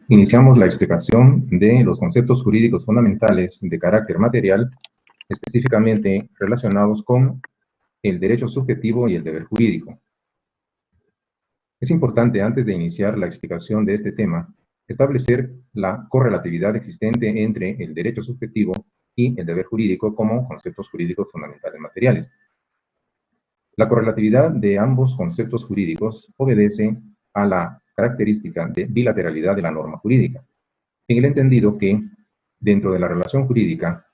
Iniciamos la explicación de los conceptos jurídicos fundamentales de carácter material, específicamente relacionados con el derecho subjetivo y el deber jurídico. Es importante, antes de iniciar la explicación de este tema, establecer la correlatividad existente entre el derecho subjetivo y el deber jurídico como conceptos jurídicos fundamentales materiales. La correlatividad de ambos conceptos jurídicos obedece a la característica de bilateralidad de la norma jurídica, en el entendido que, dentro de la relación jurídica,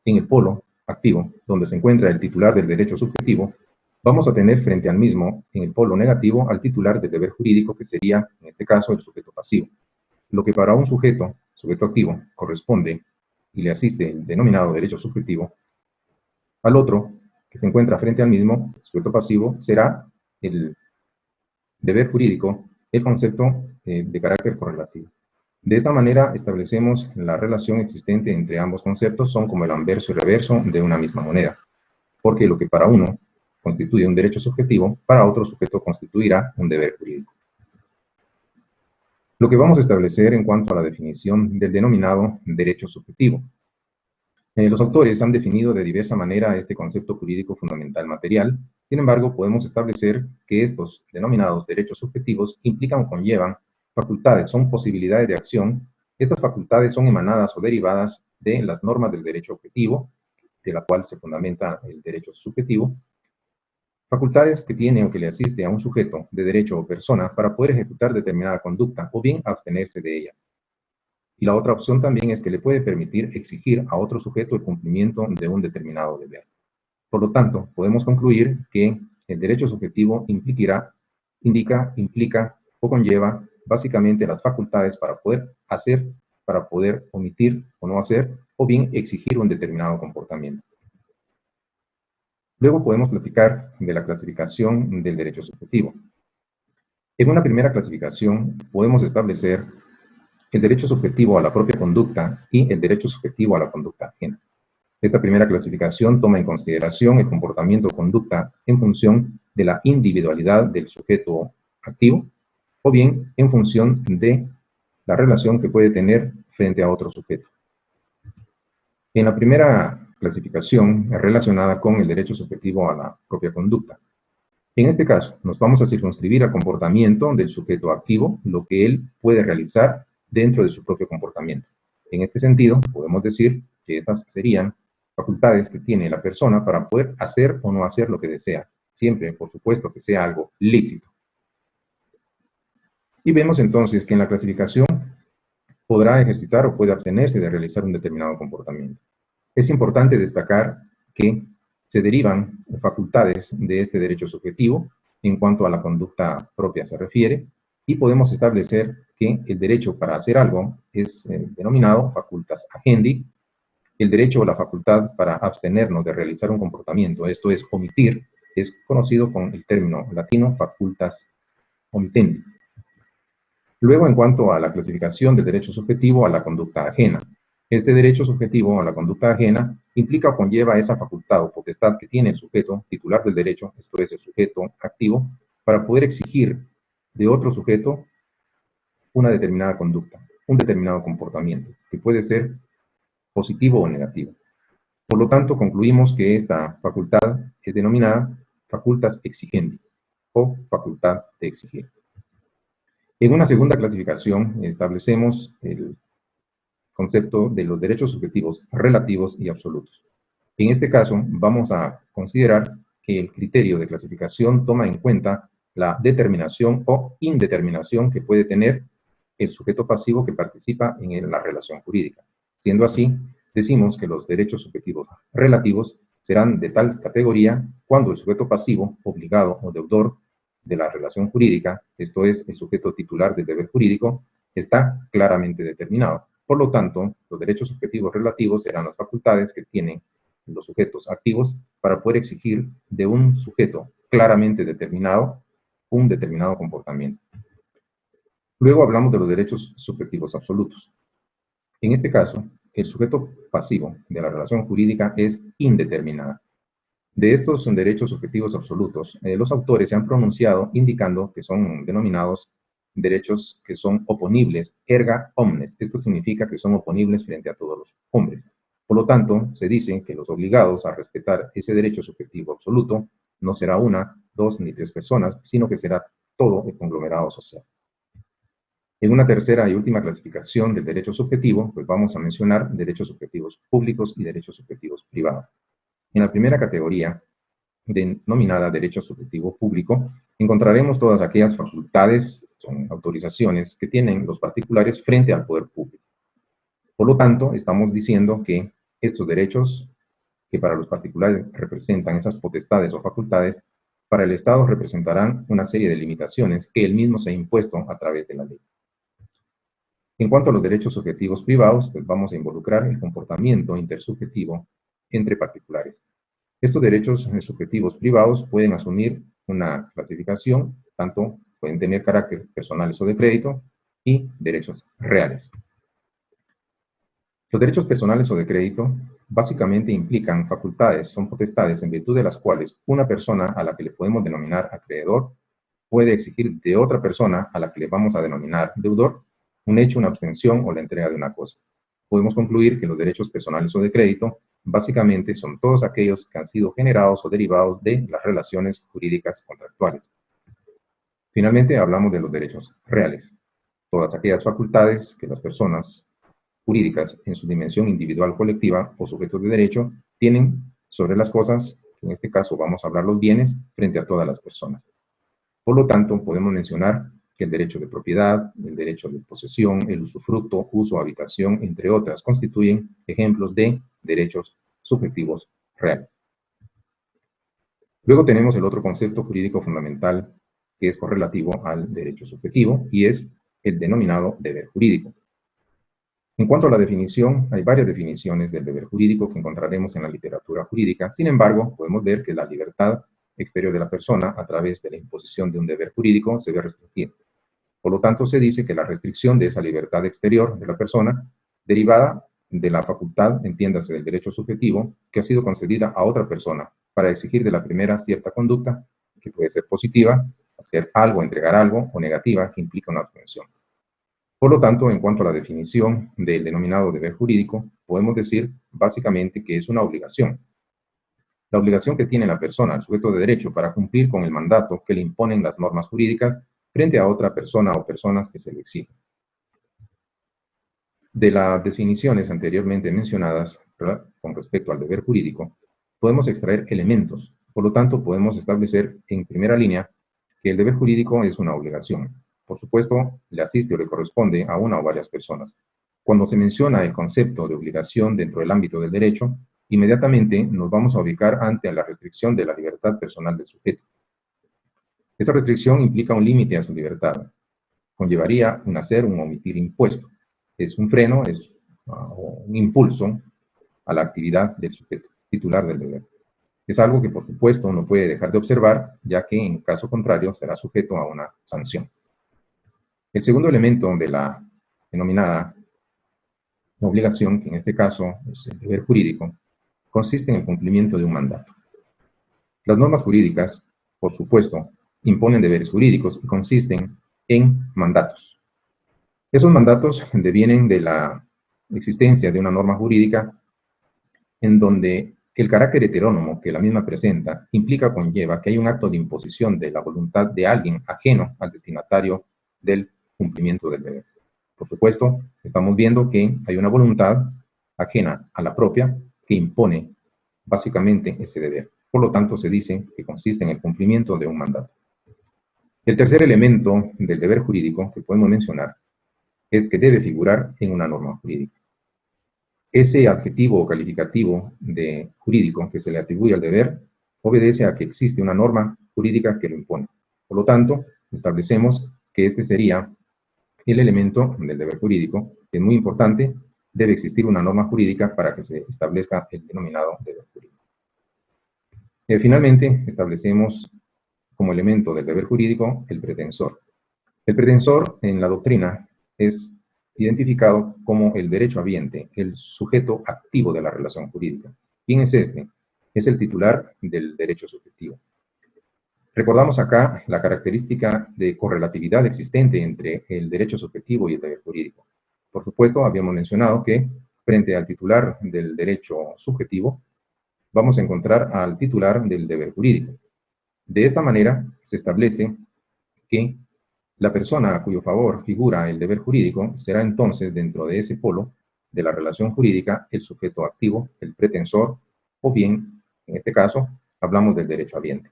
en el polo activo, donde se encuentra el titular del derecho subjetivo, vamos a tener frente al mismo, en el polo negativo, al titular del deber jurídico, que sería, en este caso, el sujeto pasivo. Lo que para un sujeto activo, corresponde y le asiste el denominado derecho subjetivo, al otro, que se encuentra frente al mismo, sujeto pasivo, será el deber jurídico, el concepto de carácter correlativo. De esta manera establecemos la relación existente entre ambos conceptos, son como el anverso y reverso de una misma moneda, porque lo que para uno constituye un derecho subjetivo, para otro sujeto constituirá un deber jurídico. Lo que vamos a establecer en cuanto a la definición del denominado derecho subjetivo. Los autores han definido de diversa manera este concepto jurídico fundamental material. Sin embargo, podemos establecer que estos denominados derechos subjetivos implican o conllevan facultades, son posibilidades de acción. Estas facultades son emanadas o derivadas de las normas del derecho objetivo, de la cual se fundamenta el derecho subjetivo. Facultades que tiene o que le asiste a un sujeto de derecho o persona para poder ejecutar determinada conducta o bien abstenerse de ella. Y la otra opción también es que le puede permitir exigir a otro sujeto el cumplimiento de un determinado deber. Por lo tanto, podemos concluir que el derecho subjetivo implica o conlleva básicamente las facultades para poder hacer, para poder omitir o no hacer, o bien exigir un determinado comportamiento. Luego podemos platicar de la clasificación del derecho subjetivo. En una primera clasificación podemos establecer el derecho subjetivo a la propia conducta y el derecho subjetivo a la conducta ajena. Esta primera clasificación toma en consideración el comportamiento o conducta en función de la individualidad del sujeto activo o bien en función de la relación que puede tener frente a otro sujeto. En la primera clasificación es relacionada con el derecho subjetivo a la propia conducta. En este caso, nos vamos a circunscribir al comportamiento del sujeto activo, lo que él puede realizar dentro de su propio comportamiento. En este sentido, podemos decir que estas serían facultades que tiene la persona para poder hacer o no hacer lo que desea, siempre, por supuesto, que sea algo lícito. Y vemos entonces que en la clasificación podrá ejercitar o puede abstenerse de realizar un determinado comportamiento. Es importante destacar que se derivan facultades de este derecho subjetivo en cuanto a la conducta propia se refiere, y podemos establecer que el derecho para hacer algo es denominado facultas agendi, el derecho o la facultad para abstenernos de realizar un comportamiento, esto es omitir, es conocido con el término latino facultas omitendi. Luego, en cuanto a la clasificación del derecho subjetivo a la conducta ajena, este derecho subjetivo a la conducta ajena implica o conlleva esa facultad o potestad que tiene el sujeto titular del derecho, esto es el sujeto activo, para poder exigir de otro sujeto una determinada conducta, un determinado comportamiento, que puede ser positivo o negativo. Por lo tanto, concluimos que esta facultad es denominada facultas exigendi o facultad de exigir. En una segunda clasificación establecemos el concepto de los derechos subjetivos relativos y absolutos. En este caso, vamos a considerar que el criterio de clasificación toma en cuenta la determinación o indeterminación que puede tener el sujeto pasivo que participa en la relación jurídica. Siendo así, decimos que los derechos subjetivos relativos serán de tal categoría cuando el sujeto pasivo, obligado o deudor de la relación jurídica, esto es, el sujeto titular del deber jurídico, está claramente determinado. Por lo tanto, los derechos subjetivos relativos serán las facultades que tienen los sujetos activos para poder exigir de un sujeto claramente determinado un determinado comportamiento. Luego hablamos de los derechos subjetivos absolutos. En este caso, el sujeto pasivo de la relación jurídica es indeterminada. De estos son derechos subjetivos absolutos, los autores se han pronunciado indicando que son denominados derechos que son oponibles erga omnes. Esto significa que son oponibles frente a todos los hombres. Por lo tanto, se dice que los obligados a respetar ese derecho subjetivo absoluto no será una, dos ni tres personas, sino que será todo el conglomerado social. En una tercera y última clasificación del derecho subjetivo, pues vamos a mencionar derechos subjetivos públicos y derechos subjetivos privados. En la primera categoría, denominada derecho subjetivo público, encontraremos todas aquellas facultades, son autorizaciones que tienen los particulares frente al poder público. Por lo tanto, estamos diciendo que estos derechos, que para los particulares representan esas potestades o facultades, para el Estado representarán una serie de limitaciones que él mismo se ha impuesto a través de la ley. En cuanto a los derechos subjetivos privados, pues vamos a involucrar el comportamiento intersubjetivo entre particulares. Estos derechos subjetivos privados pueden asumir una clasificación, tanto pueden tener carácter personales o de crédito, y derechos reales. Los derechos personales o de crédito básicamente implican facultades, son potestades en virtud de las cuales una persona a la que le podemos denominar acreedor puede exigir de otra persona a la que le vamos a denominar deudor un hecho, una obtención o la entrega de una cosa. Podemos concluir que los derechos personales o de crédito básicamente son todos aquellos que han sido generados o derivados de las relaciones jurídicas contractuales. Finalmente, hablamos de los derechos reales, todas aquellas facultades que las personas jurídicas en su dimensión individual, colectiva o sujetos de derecho tienen sobre las cosas, en este caso vamos a hablar los bienes, frente a todas las personas. Por lo tanto, podemos mencionar que el derecho de propiedad, el derecho de posesión, el usufructo, uso, habitación, entre otras, constituyen ejemplos de derechos subjetivos reales. Luego tenemos el otro concepto jurídico fundamental que es correlativo al derecho subjetivo y es el denominado deber jurídico. En cuanto a la definición, hay varias definiciones del deber jurídico que encontraremos en la literatura jurídica. Sin embargo, podemos ver que la libertad exterior de la persona a través de la imposición de un deber jurídico se ve restringida. Por lo tanto, se dice que la restricción de esa libertad exterior de la persona, derivada de la facultad, entiéndase del derecho subjetivo, que ha sido concedida a otra persona para exigir de la primera cierta conducta, que puede ser positiva, hacer algo, entregar algo, o negativa, que implica una abstención. Por lo tanto, en cuanto a la definición del denominado deber jurídico, podemos decir básicamente que es una obligación. La obligación que tiene la persona, el sujeto de derecho, para cumplir con el mandato que le imponen las normas jurídicas frente a otra persona o personas que se le exigen. De las definiciones anteriormente mencionadas, ¿verdad?, con respecto al deber jurídico, podemos extraer elementos. Por lo tanto, podemos establecer en primera línea que el deber jurídico es una obligación. Por supuesto, le asiste o le corresponde a una o varias personas. Cuando se menciona el concepto de obligación dentro del ámbito del derecho, inmediatamente nos vamos a ubicar ante la restricción de la libertad personal del sujeto. Esa restricción implica un límite a su libertad. Conllevaría un hacer, un omitir impuesto. Es un freno, es un impulso a la actividad del sujeto titular del deber. Es algo que, por supuesto, no puede dejar de observar, ya que en caso contrario será sujeto a una sanción. El segundo elemento de la denominada obligación, que en este caso es el deber jurídico, consiste en el cumplimiento de un mandato. Las normas jurídicas, por supuesto, imponen deberes jurídicos y consisten en mandatos. Esos mandatos devienen de la existencia de una norma jurídica en donde el carácter heterónomo que la misma presenta implica o conlleva que hay un acto de imposición de la voluntad de alguien ajeno al destinatario del cumplimiento del deber. Por supuesto, estamos viendo que hay una voluntad ajena a la propia que impone básicamente ese deber. Por lo tanto, se dice que consiste en el cumplimiento de un mandato. El tercer elemento del deber jurídico que podemos mencionar es que debe figurar en una norma jurídica. Ese adjetivo o calificativo de jurídico que se le atribuye al deber obedece a que existe una norma jurídica que lo impone. Por lo tanto, establecemos que este sería el elemento del deber jurídico, que es muy importante. Debe existir una norma jurídica para que se establezca el denominado deber jurídico. Finalmente, establecemos como elemento del deber jurídico el pretensor. El pretensor en la doctrina es identificado como el derecho habiente, el sujeto activo de la relación jurídica. ¿Quién es este? Es el titular del derecho subjetivo. Recordamos acá la característica de correlatividad existente entre el derecho subjetivo y el deber jurídico. Por supuesto, habíamos mencionado que frente al titular del derecho subjetivo, vamos a encontrar al titular del deber jurídico. De esta manera, se establece que la persona a cuyo favor figura el deber jurídico será entonces, dentro de ese polo de la relación jurídica, el sujeto activo, el pretensor, o bien, en este caso, hablamos del derecho habiente.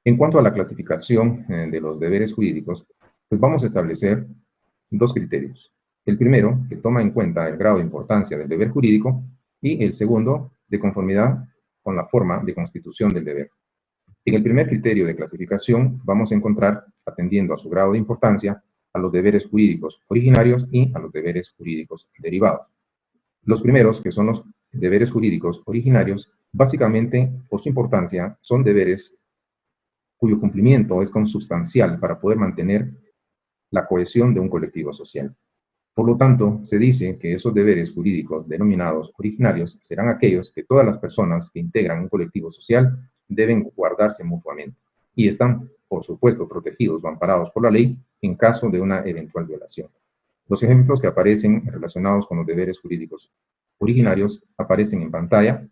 En cuanto a la clasificación de los deberes jurídicos, pues vamos a establecer dos criterios. El primero, que toma en cuenta el grado de importancia del deber jurídico, y el segundo, de conformidad con la forma de constitución del deber. En el primer criterio de clasificación vamos a encontrar, atendiendo a su grado de importancia, a los deberes jurídicos originarios y a los deberes jurídicos derivados. Los primeros, que son los deberes jurídicos originarios, básicamente, por su importancia, son deberes cuyo cumplimiento es consubstancial para poder mantener la cohesión de un colectivo social. Por lo tanto, se dice que esos deberes jurídicos denominados originarios serán aquellos que todas las personas que integran un colectivo social deben guardarse mutuamente y están, por supuesto, protegidos o amparados por la ley en caso de una eventual violación. Los ejemplos que aparecen relacionados con los deberes jurídicos originarios aparecen en pantalla: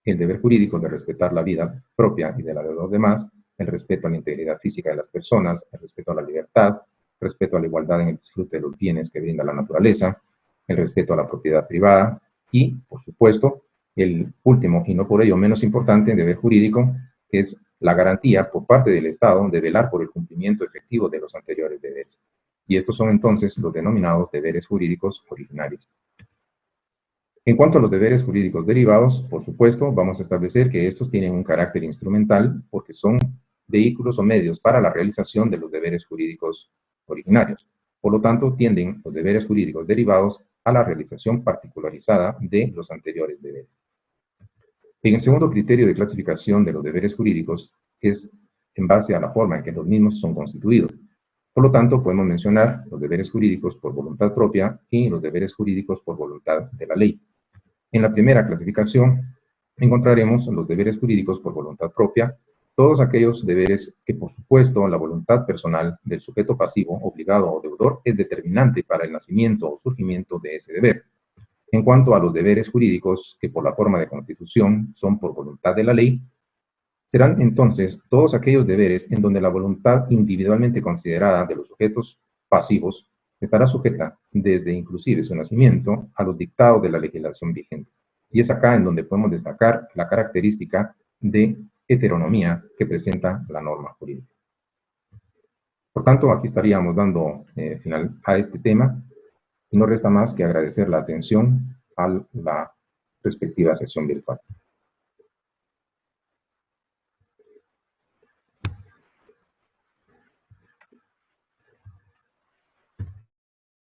el deber jurídico de respetar la vida propia y de la de los demás, el respeto a la integridad física de las personas, el respeto a la libertad, respeto a la igualdad en el disfrute de los bienes que brinda la naturaleza, el respeto a la propiedad privada y, por supuesto, el último y no por ello menos importante deber jurídico, que es la garantía por parte del Estado de velar por el cumplimiento efectivo de los anteriores deberes. Y estos son entonces los denominados deberes jurídicos originarios. En cuanto a los deberes jurídicos derivados, por supuesto, vamos a establecer que estos tienen un carácter instrumental porque son vehículos o medios para la realización de los deberes jurídicos originarios. Por lo tanto, tienden los deberes jurídicos derivados a la realización particularizada de los anteriores deberes. En el segundo criterio de clasificación de los deberes jurídicos es en base a la forma en que los mismos son constituidos. Por lo tanto, podemos mencionar los deberes jurídicos por voluntad propia y los deberes jurídicos por voluntad de la ley. En la primera clasificación encontraremos los deberes jurídicos por voluntad propia, todos aquellos deberes que, por supuesto, la voluntad personal del sujeto pasivo, obligado o deudor es determinante para el nacimiento o surgimiento de ese deber. En cuanto a los deberes jurídicos que por la forma de constitución son por voluntad de la ley, serán entonces todos aquellos deberes en donde la voluntad individualmente considerada de los sujetos pasivos estará sujeta, desde inclusive su nacimiento, a los dictados de la legislación vigente. Y es acá en donde podemos destacar la característica de heteronomía que presenta la norma jurídica. Por tanto, aquí estaríamos dando final a este tema y no resta más que agradecer la atención a la respectiva sesión virtual.